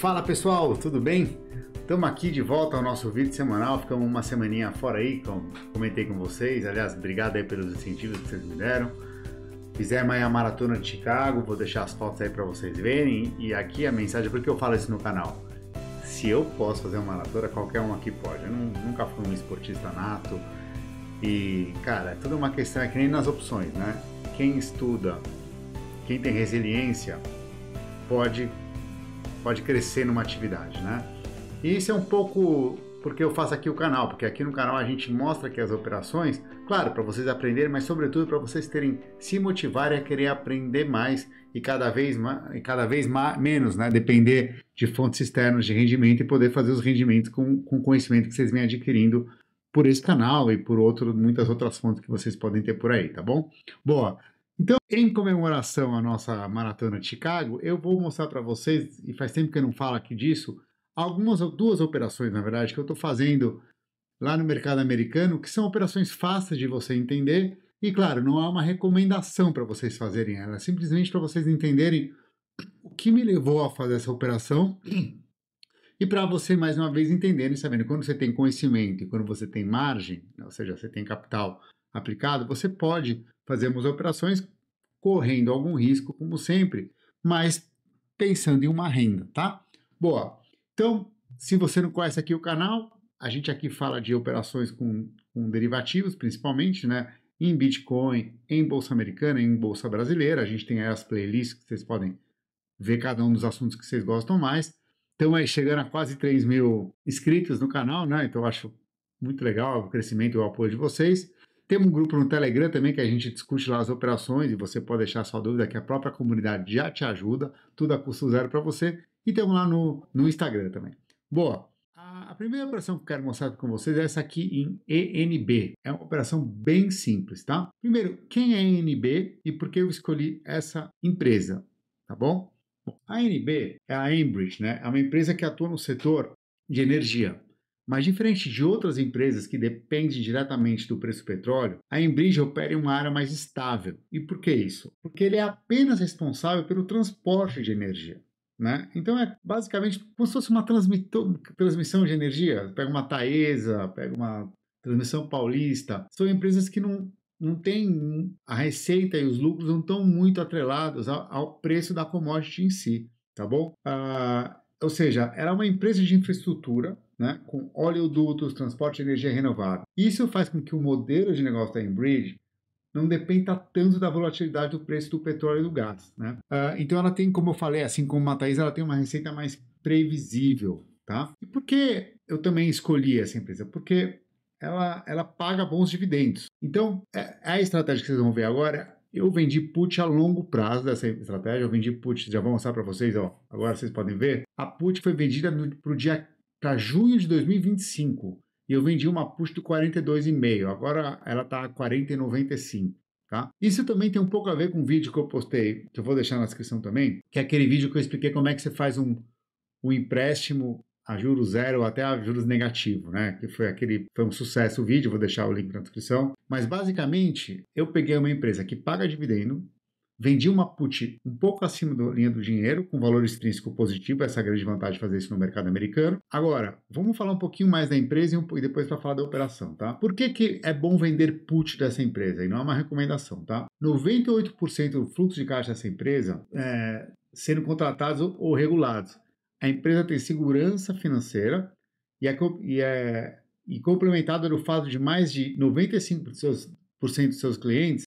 Fala pessoal, tudo bem? Estamos aqui de volta ao nosso vídeo semanal, ficamos uma semaninha fora aí, como comentei com vocês, aliás, obrigado aí pelos incentivos que vocês me deram. Fizemos aí a maratona de Chicago, vou deixar as fotos aí para vocês verem, e aqui a mensagem, porque eu falo isso no canal. Se eu posso fazer uma maratona, qualquer um aqui pode. Eu nunca fui um esportista nato, e cara, é tudo uma questão, é que nem nas opções, né? Quem estuda, quem tem resiliência, pode crescer numa atividade, né? E isso é um pouco porque eu faço aqui o canal, porque aqui no canal a gente mostra aqui as operações, claro, para vocês aprenderem, mas sobretudo para vocês se motivarem a querer aprender mais e cada vez menos, né? Depender de fontes externas de rendimento e poder fazer os rendimentos com conhecimento que vocês vêm adquirindo por esse canal e por muitas outras fontes que vocês podem ter por aí, tá bom? Boa! Então, em comemoração à nossa maratona de Chicago, eu vou mostrar para vocês, e faz tempo que eu não falo aqui disso, duas operações, na verdade, que eu estou fazendo lá no mercado americano, que são operações fáceis de você entender, e claro, não há uma recomendação para vocês fazerem ela, é simplesmente para vocês entenderem o que me levou a fazer essa operação, e para você, mais uma vez, entenderem, sabendo, quando você tem conhecimento e quando você tem margem, ou seja, você tem capital aplicado, você pode fazer umas operações correndo algum risco, como sempre, mas pensando em uma renda, tá? Boa! Então, se você não conhece aqui o canal, a gente aqui fala de operações com derivativos, principalmente, né? Em Bitcoin, em Bolsa Americana, em Bolsa Brasileira. A gente tem aí as playlists que vocês podem ver cada um dos assuntos que vocês gostam mais. Então, aí chegando a quase 3 mil inscritos no canal, né? Então, eu acho muito legal o crescimento e o apoio de vocês. Temos um grupo no Telegram também que a gente discute lá as operações e você pode deixar sua dúvida que a própria comunidade já te ajuda, tudo a custo zero para você. E temos lá no Instagram também. Boa! A primeira operação que eu quero mostrar com vocês é essa aqui em ENB. É uma operação bem simples, tá? Primeiro, quem é a ENB e por que eu escolhi essa empresa, tá bom? A ENB é a Enbridge, né? É uma empresa que atua no setor de energia. Mas diferente de outras empresas que dependem diretamente do preço do petróleo, a Enbridge opera em uma área mais estável. E por que isso? Porque ele é apenas responsável pelo transporte de energia, né? Então é basicamente como se fosse uma transmissão de energia. Pega uma Taesa, pega uma Transmissão Paulista. São empresas que não têm a receita e os lucros não estão muito atrelados ao preço da commodity em si, tá bom? Ou seja, ela é uma empresa de infraestrutura, né, com oleodutos, transporte de energia renovável. Isso faz com que o modelo de negócio da Enbridge não dependa tanto da volatilidade do preço do petróleo e do gás, né? Então ela tem, como eu falei, assim como a Taesa, ela tem uma receita mais previsível, tá? E por que eu também escolhi essa empresa? Porque ela paga bons dividendos. Então, a estratégia que vocês vão ver agora, eu vendi put a longo prazo dessa estratégia, eu vendi put, já vou mostrar para vocês, ó, agora vocês podem ver, a put foi vendida para junho de 2025, e eu vendi uma put do 42,5, agora ela está a 40,95. Tá? Isso também tem um pouco a ver com um vídeo que eu postei, que eu vou deixar na descrição também, que é aquele vídeo que eu expliquei como é que você faz um empréstimo a juros zero até a juros negativo, né? Que foi um sucesso o vídeo, vou deixar o link na descrição. Mas basicamente, eu peguei uma empresa que paga dividendo, vendi uma put um pouco acima da linha do dinheiro, com valor extrínseco positivo, essa é a grande vantagem de fazer isso no mercado americano. Agora, vamos falar um pouquinho mais da empresa e depois para falar da operação, tá? Por que é bom vender put dessa empresa? E não é uma recomendação, tá? 98% do fluxo de caixa dessa empresa sendo contratados ou regulados. A empresa tem segurança financeira e complementada no fato de mais de 95% dos seus clientes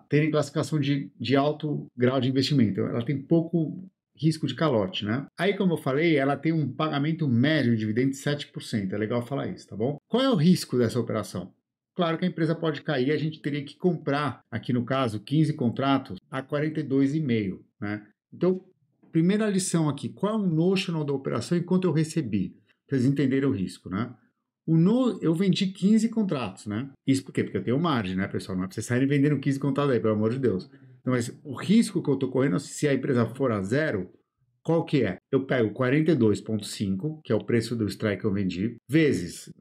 terem classificação de alto grau de investimento. Ela tem pouco risco de calote, né? Aí, como eu falei, ela tem um pagamento médio de dividendos de 7%. É legal falar isso, tá bom? Qual é o risco dessa operação? Claro que a empresa pode cair, a gente teria que comprar, aqui no caso, 15 contratos a 42,5, né? Então, primeira lição aqui, qual é o notional da operação e quanto eu recebi? Para vocês entenderem o risco, né? Eu vendi 15 contratos, né? Isso por quê? Porque eu tenho margem, né, pessoal? Não é para vocês saírem vendendo 15 contratos aí, pelo amor de Deus. Então, mas o risco que eu estou correndo, se a empresa for a zero, qual que é? Eu pego 42,5, que é o preço do strike que eu vendi, vezes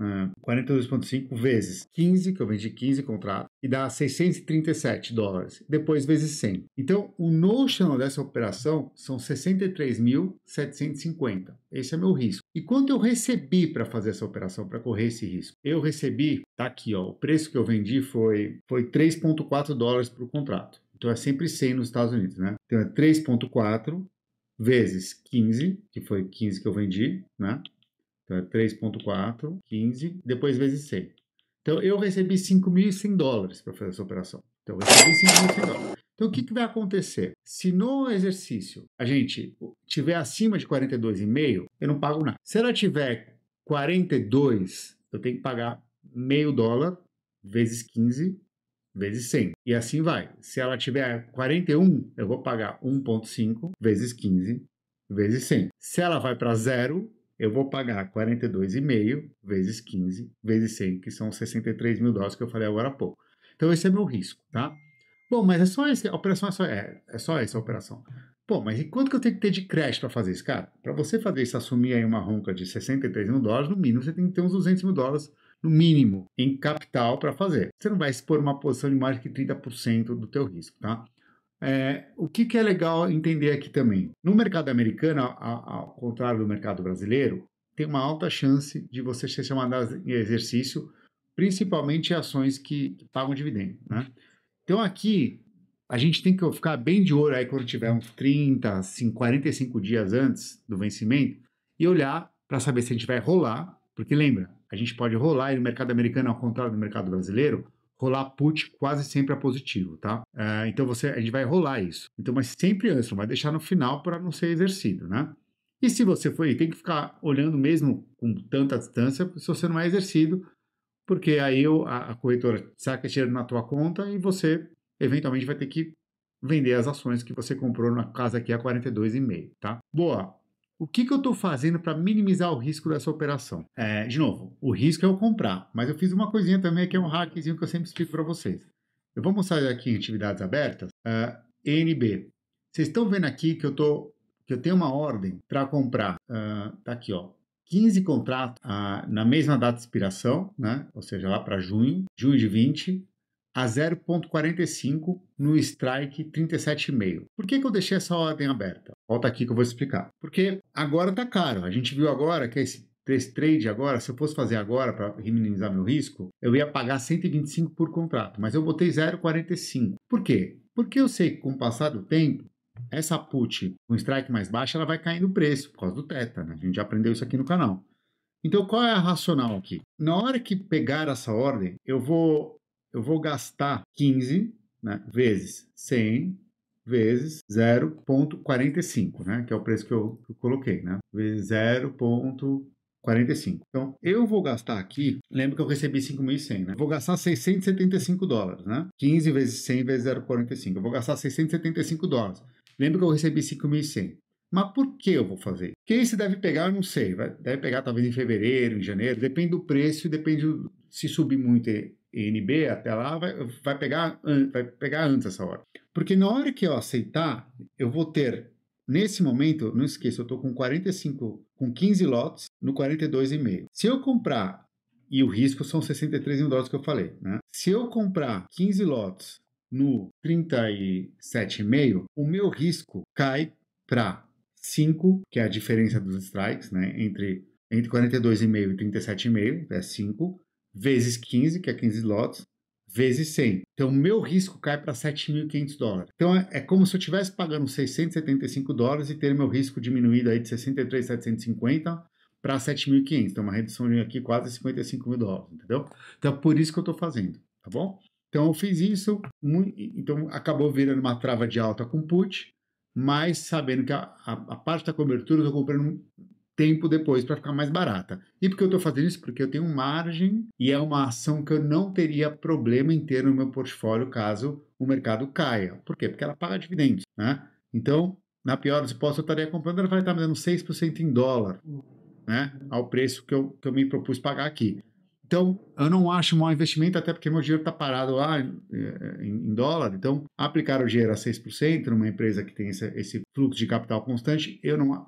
42,5 vezes 15, que eu vendi 15 contratos, e dá $637. Depois vezes 100. Então, o notional dessa operação são 63.750. Esse é meu risco. E quanto eu recebi para fazer essa operação, para correr esse risco? Eu recebi, tá aqui, ó, o preço que eu vendi foi $3,4 por contrato. Então, é sempre 100 nos Estados Unidos, né? Então, é 3,4 vezes 15, que foi 15 que eu vendi, né? Então, é 3,4, 15, depois vezes 100. Então, eu recebi $5.100 para fazer essa operação. Então, eu recebi $5.100. Então, o que vai acontecer? Se no exercício a gente tiver acima de 42,5, eu não pago nada. Se ela tiver 42, eu tenho que pagar $0,5 vezes 15 vezes 100. E assim vai. Se ela tiver 41, eu vou pagar 1,5 vezes 15 vezes 100. Se ela vai para zero, eu vou pagar 42,5 vezes 15 vezes 100, que são $63.000 que eu falei agora há pouco. Então, esse é meu risco, tá? Bom, mas é só essa a operação, é só essa a operação. Pô, mas e quanto que eu tenho que ter de crédito para fazer isso, cara? Para você fazer isso, assumir aí uma ronca de $63.000, no mínimo você tem que ter uns $200.000 no mínimo em capital para fazer. Você não vai expor uma posição de mais que 30% do teu risco, tá? O que é legal entender aqui também? No mercado americano, ao contrário do mercado brasileiro, tem uma alta chance de você ser chamado em exercício, principalmente ações que pagam dividendo, né? Então aqui a gente tem que ficar bem de olho aí quando tiver uns 30, 45 dias antes do vencimento e olhar para saber se a gente vai rolar, porque lembra, a gente pode rolar e no mercado americano, ao contrário do mercado brasileiro, rolar put quase sempre é positivo, tá? Então a gente vai rolar isso. Então, mas sempre antes, não vai deixar no final para não ser exercido, né? E se você for, tem que ficar olhando mesmo com tanta distância se você não é exercido, porque aí a corretora saca dinheiro na tua conta e você eventualmente vai ter que vender as ações que você comprou na casa aqui a 42,5, tá? Boa. O que eu estou fazendo para minimizar o risco dessa operação? De novo, o risco é eu comprar, mas eu fiz uma coisinha também que é um hackzinho que eu sempre explico para vocês. Eu vou mostrar aqui em atividades abertas, ENB. Vocês estão vendo aqui que eu tenho uma ordem para comprar, tá aqui, ó, 15 contratos na mesma data de expiração, né? Ou seja, lá para junho de 20, a 0,45 no strike 37,5. Por que eu deixei essa ordem aberta? Volta aqui que eu vou explicar. Porque agora está caro. A gente viu agora que esse trade agora, se eu fosse fazer agora para minimizar meu risco, eu ia pagar 125 por contrato, mas eu botei 0,45. Por quê? Porque eu sei que com o passar do tempo, essa put com strike mais baixo, ela vai caindo o preço por causa do teta, né? A gente já aprendeu isso aqui no canal. Então, qual é a racional aqui? Na hora que pegar essa ordem, eu vou gastar 15, né, vezes 100 vezes 0,45, né, que é o preço que eu coloquei, né, vezes 0,45. Então, eu vou gastar aqui, lembra que eu recebi 5.100, né? Vou gastar $675, né? 15 vezes 100 vezes 0,45. Eu vou gastar $675. Lembra que eu recebi 5.100. Mas por que eu vou fazer? Quem se deve pegar, eu não sei. Deve pegar talvez em fevereiro, em janeiro. Depende do preço e depende se subir muito ENB até lá, vai pegar antes essa hora. Porque na hora que eu aceitar, eu vou ter, nesse momento, não esqueça, eu estou com 15 lotes no 42,5. Se eu comprar, e o risco são $63.000 que eu falei, né? Se eu comprar 15 lotes no 37,5, o meu risco cai para 5, que é a diferença dos strikes, né? Entre 42,5 e 37,5, é 5, vezes 15, que é 15 lotes, vezes 100. Então, o meu risco cai para $7.500. Então, é como se eu estivesse pagando $675 e ter meu risco diminuído aí de 63.750 para 7.500. Então, uma redução de aqui quase $55.000, entendeu? Então, por isso que eu estou fazendo, tá bom? Então, eu fiz isso, então acabou virando uma trava de alta com put, mas sabendo que a parte da cobertura eu estou comprando tempo depois para ficar mais barata. E por que eu estou fazendo isso? Porque eu tenho margem e é uma ação que eu não teria problema em ter no meu portfólio caso o mercado caia. Por quê? Porque ela paga dividendos, né? Então, na pior das hipóteses, eu estaria comprando, ela vai estar me dando 6% em dólar, né? Ao preço que eu me propus pagar aqui. Então, eu não acho um mau investimento, até porque meu dinheiro está parado lá em dólar. Então, aplicar o dinheiro a 6% numa empresa que tem esse fluxo de capital constante,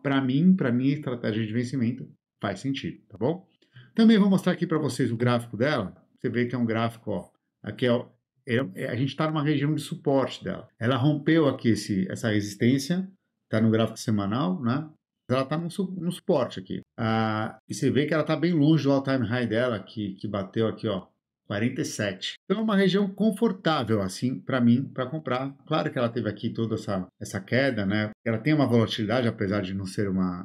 para mim, a estratégia de vencimento faz sentido, tá bom? Também vou mostrar aqui para vocês o gráfico dela. Você vê que é um gráfico, ó, aqui a gente está numa região de suporte dela. Ela rompeu aqui essa resistência, está no gráfico semanal, né? Ela está no suporte aqui. E você vê que ela está bem longe do all-time high dela, que bateu aqui, ó, 47. Então é uma região confortável, assim, para mim, para comprar. Claro que ela teve aqui toda essa queda, né? Ela tem uma volatilidade, apesar de não ser uma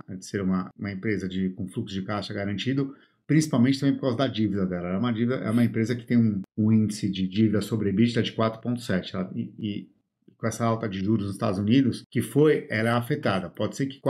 empresa com fluxo de caixa garantido, principalmente também por causa da dívida dela. É uma empresa que tem um índice de dívida sobre EBITDA de 4,7. E com essa alta de juros nos Estados Unidos, ela é afetada. Pode ser que com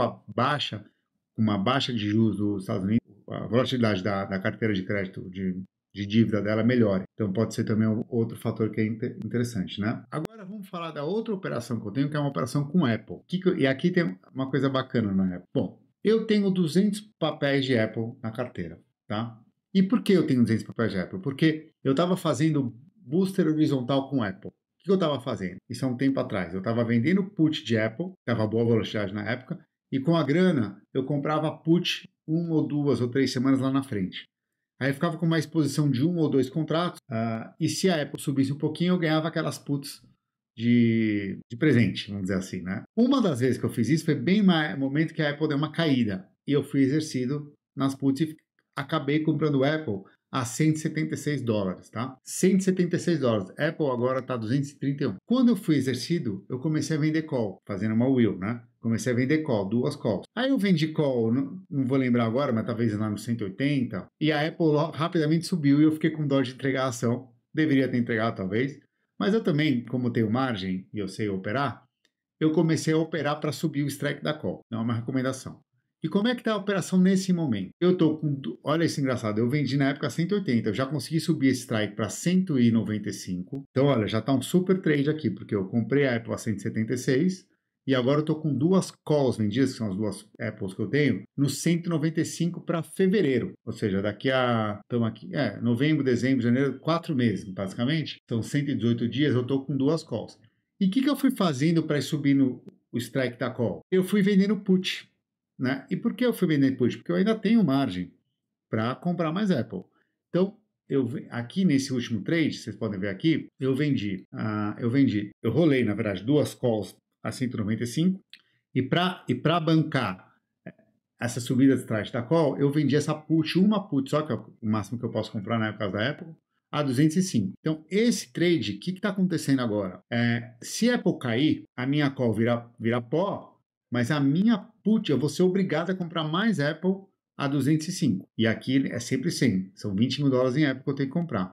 uma baixa de juros dos Estados Unidos, a volatilidade da carteira de crédito de dívida dela melhore. Então pode ser também outro fator que é interessante, né? Agora vamos falar da outra operação que eu tenho, que é uma operação com Apple. E aqui tem uma coisa bacana na Apple. Bom, eu tenho 200 papéis de Apple na carteira, tá? E por que eu tenho 200 papéis de Apple? Porque eu estava fazendo booster horizontal com Apple. O que eu estava fazendo? Isso há um tempo atrás. Eu estava vendendo put de Apple, estava boa velocidade na época, e com a grana eu comprava put 1 ou 2 ou 3 semanas lá na frente. Aí eu ficava com uma exposição de 1 ou 2 contratos, e se a Apple subisse um pouquinho, eu ganhava aquelas puts de presente, vamos dizer assim, né? Uma das vezes que eu fiz isso foi bem no momento que a Apple deu uma caída, e eu fui exercido nas puts e acabei comprando o Apple a $176, tá? $176. Apple agora está 231. Quando eu fui exercido, eu comecei a vender call, fazendo uma will, né? Comecei a vender call, 2 calls. Aí eu vendi call, não vou lembrar agora, mas talvez lá no 180. E a Apple rapidamente subiu e eu fiquei com dó de entregar a ação. Deveria ter entregado, talvez. Mas eu também, como tenho margem e eu sei operar, eu comecei a operar para subir o strike da call. Não é uma recomendação. E como é que está a operação nesse momento? Eu tô com, olha isso engraçado, eu vendi na época 180, eu já consegui subir esse strike para 195. Então, olha, já está um super trade aqui, porque eu comprei a Apple a 176 e agora eu estou com 2 calls vendidas, que são as 2 Apples que eu tenho, no 195 para fevereiro. Ou seja, estamos aqui, novembro, dezembro, janeiro, 4 meses, basicamente. São 118 dias, eu estou com 2 calls. E o que eu fui fazendo para ir subindo o strike da call? Eu fui vendendo put. Né? E por que eu fui vender put? Porque eu ainda tenho margem para comprar mais Apple. Então, aqui nesse último trade, vocês podem ver aqui, eu rolei, na verdade, 2 calls a 195 e para bancar essa subida de trás da call, eu vendi essa put, uma put só, que é o máximo que eu posso comprar na época da Apple, a 205. Então, esse trade, o que está acontecendo agora? Se a Apple cair, a minha call vira pó, mas a minha put, eu vou ser obrigado a comprar mais Apple a 205. E aqui é sempre 100. São $20 mil em Apple que eu tenho que comprar.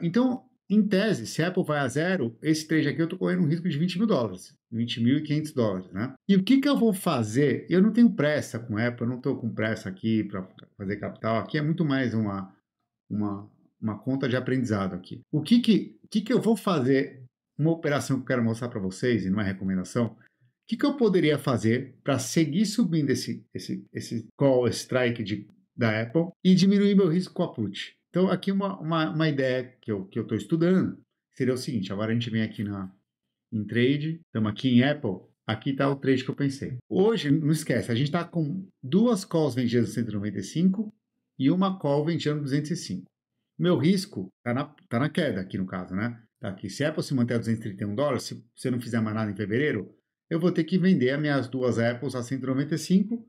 Então, em tese, se a Apple vai a zero, esse trade aqui eu estou correndo um risco de $20 mil. $20.500, né? E o que eu vou fazer? Eu não tenho pressa com a Apple, eu não estou com pressa aqui para fazer capital. Aqui é muito mais uma conta de aprendizado aqui. O que eu vou fazer? Uma operação que eu quero mostrar para vocês, e não é recomendação, o que eu poderia fazer para seguir subindo esse call, esse strike da Apple e diminuir meu risco com a put? Então, aqui uma ideia que eu estou estudando seria o seguinte, agora a gente vem aqui em trade, estamos aqui em Apple, aqui está o trade que eu pensei. Hoje, não esquece, a gente está com 2 calls vendidas no 195 e uma call vendida no 205. Meu risco está na queda aqui no caso, né? Tá aqui. Se a Apple se manter a $231, se você não fizer mais nada em fevereiro, eu vou ter que vender as minhas 2 Apples a 195,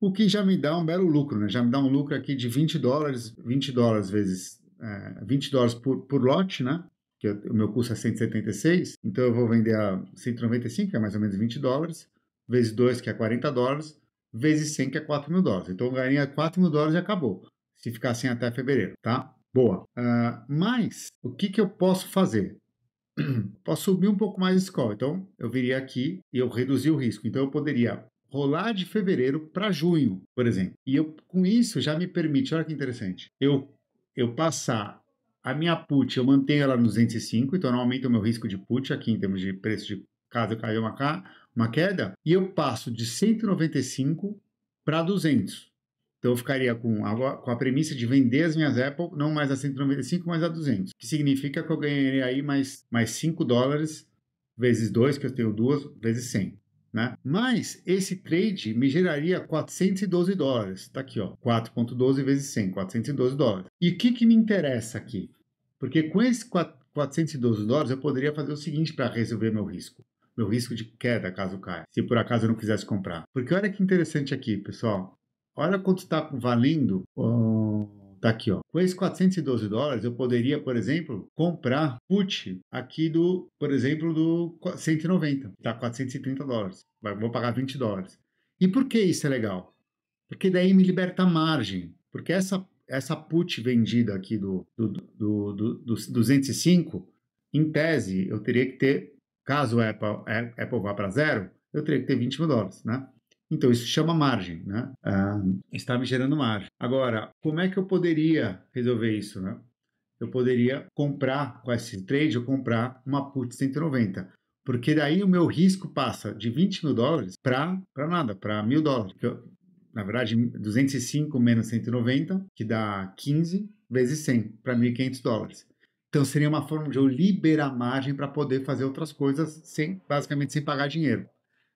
o que já me dá um belo lucro, né? Já me dá um lucro aqui de $20 vezes $20 por lote, né? Que o meu custo é 176, então eu vou vender a 195, que é mais ou menos $20, vezes 2, que é $40, vezes 100, que é $4 mil. Então eu ganhei $4 mil e acabou, se ficar assim até fevereiro, tá? Boa. Mas o que eu posso fazer? Posso subir um pouco mais esse call. Então, eu viria aqui e eu reduzi o risco. Então, eu poderia rolar de fevereiro para junho, por exemplo. E com isso já me permite, olha que interessante, eu passar a minha put, eu mantenho ela no 205, então não aumenta o meu risco de put aqui em termos de preço de caso caia uma queda, e eu passo de 195 para 200. Então eu ficaria com a premissa de vender as minhas Apple, não mais a 195, mas a 200. Que significa que eu ganharia aí mais $5 vezes 2, que eu tenho 2, vezes 100. Né? Mas esse trade me geraria $412. Tá aqui, ó, 4,12 vezes 100, $412. E o que me interessa aqui? Porque com esses $412 eu poderia fazer o seguinte para resolver meu risco de queda caso caia, se por acaso eu não quisesse comprar. Porque olha que interessante aqui, pessoal. Olha quanto está valendo. Tá aqui, ó. Com esses $412 eu poderia, por exemplo, comprar put aqui por exemplo, do 190. Tá $430. Vou pagar $20. E por que isso é legal? Porque daí me liberta a margem. Porque essa put vendida aqui do 205, em tese, eu teria que ter, caso a Apple vá para zero, eu teria que ter $20 mil, né? Então, isso chama margem, né? Está me gerando margem. Agora, como é que eu poderia resolver isso, né? Eu poderia comprar, com esse trade, eu comprar uma put 190. Porque daí o meu risco passa de $20 mil para nada, para $1.000. Na verdade, 205 menos 190, que dá 15 vezes 100, para $1.500. Então, seria uma forma de eu liberar margem para poder fazer outras coisas, basicamente sem pagar dinheiro.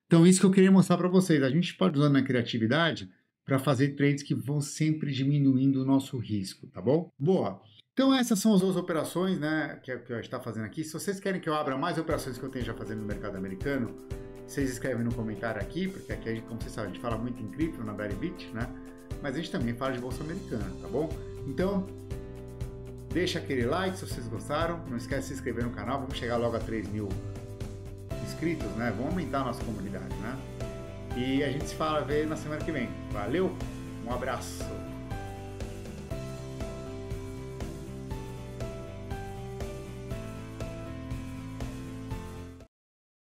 Então, isso que eu queria mostrar para vocês. A gente pode usar na criatividade para fazer trades que vão sempre diminuindo o nosso risco, tá bom? Boa! Então, essas são as duas operações, né, que a gente está fazendo aqui. Se vocês querem que eu abra mais operações que eu tenho já fazendo no mercado americano, vocês escrevem no comentário aqui, porque aqui, como vocês sabem, a gente fala muito em cripto na Bybit, né? Mas a gente também fala de bolsa americana, tá bom? Então, deixa aquele like se vocês gostaram. Não esquece de se inscrever no canal. Vamos chegar logo a 3.000 inscritos, né? Vamos aumentar a nossa comunidade, né? E a gente se vê na semana que vem. Valeu, um abraço!